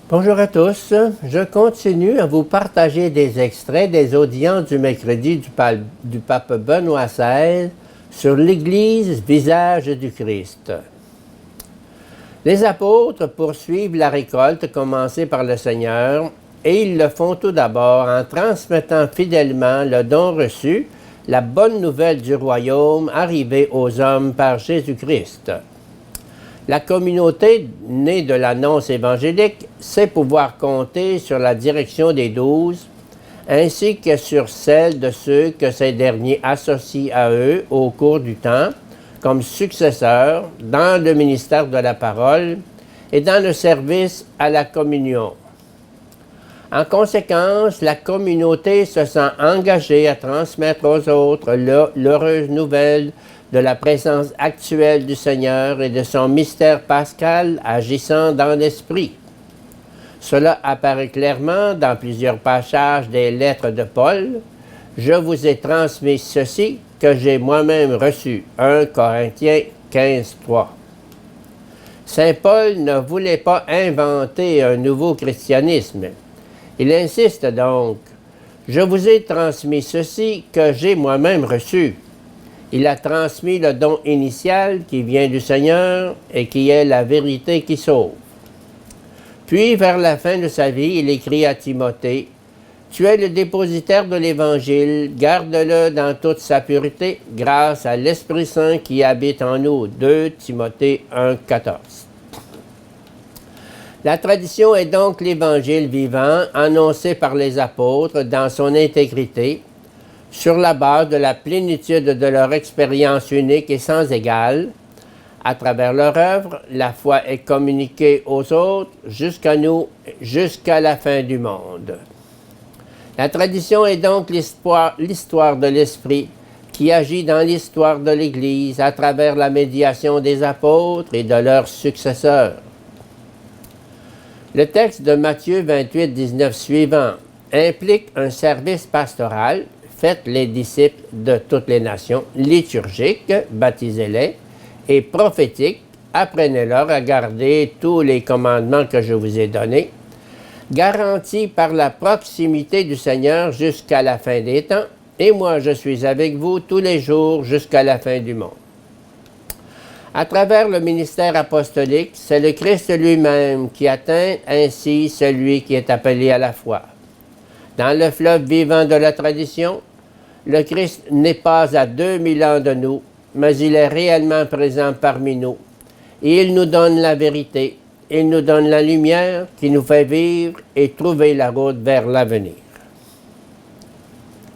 Bonjour à tous. Je continue à vous partager des extraits des audiences du mercredi du pape Benoît XVI sur l'Église, visage du Christ. Les apôtres poursuivent la récolte commencée par le Seigneur et ils le font tout d'abord en transmettant fidèlement le don reçu, la bonne nouvelle du royaume arrivée aux hommes par Jésus-Christ. La communauté née de l'annonce évangélique sait pouvoir compter sur la direction des 12, ainsi que sur celle de ceux que ces derniers associent à eux au cours du temps, comme successeurs dans le ministère de la parole et dans le service à la communion. En conséquence, la communauté se sent engagée à transmettre aux autres l'heureuse nouvelle de la présence actuelle du Seigneur et de son mystère pascal agissant dans l'esprit. Cela apparaît clairement dans plusieurs passages des lettres de Paul. « Je vous ai transmis ceci que j'ai moi-même reçu. » 1 Corinthiens 15, 3. Saint Paul ne voulait pas inventer un nouveau christianisme. Il insiste donc « Je vous ai transmis ceci que j'ai moi-même reçu. » Il a transmis le don initial qui vient du Seigneur et qui est la vérité qui sauve. Puis, vers la fin de sa vie, il écrit à Timothée, « Tu es le dépositaire de l'Évangile, garde-le dans toute sa pureté, grâce à l'Esprit Saint qui habite en nous. » 2 Timothée 1, 14. La tradition est donc l'Évangile vivant, annoncé par les apôtres dans son intégrité, sur la base de la plénitude de leur expérience unique et sans égale. À travers leur œuvre, la foi est communiquée aux autres, jusqu'à nous, jusqu'à la fin du monde. La tradition est donc l'histoire de l'Esprit qui agit dans l'histoire de l'Église à travers la médiation des apôtres et de leurs successeurs. Le texte de Matthieu 28, 19 suivant implique un service pastoral. Faites les disciples de toutes les nations, liturgiques, baptisez-les, et prophétiques, apprenez-leur à garder tous les commandements que je vous ai donnés, garantis par la proximité du Seigneur jusqu'à la fin des temps, et moi je suis avec vous tous les jours jusqu'à la fin du monde. À travers le ministère apostolique, c'est le Christ lui-même qui atteint ainsi celui qui est appelé à la foi. Dans le fleuve vivant de la tradition, le Christ n'est pas à 2000 ans de nous, mais il est réellement présent parmi nous. Et il nous donne la vérité, il nous donne la lumière qui nous fait vivre et trouver la route vers l'avenir.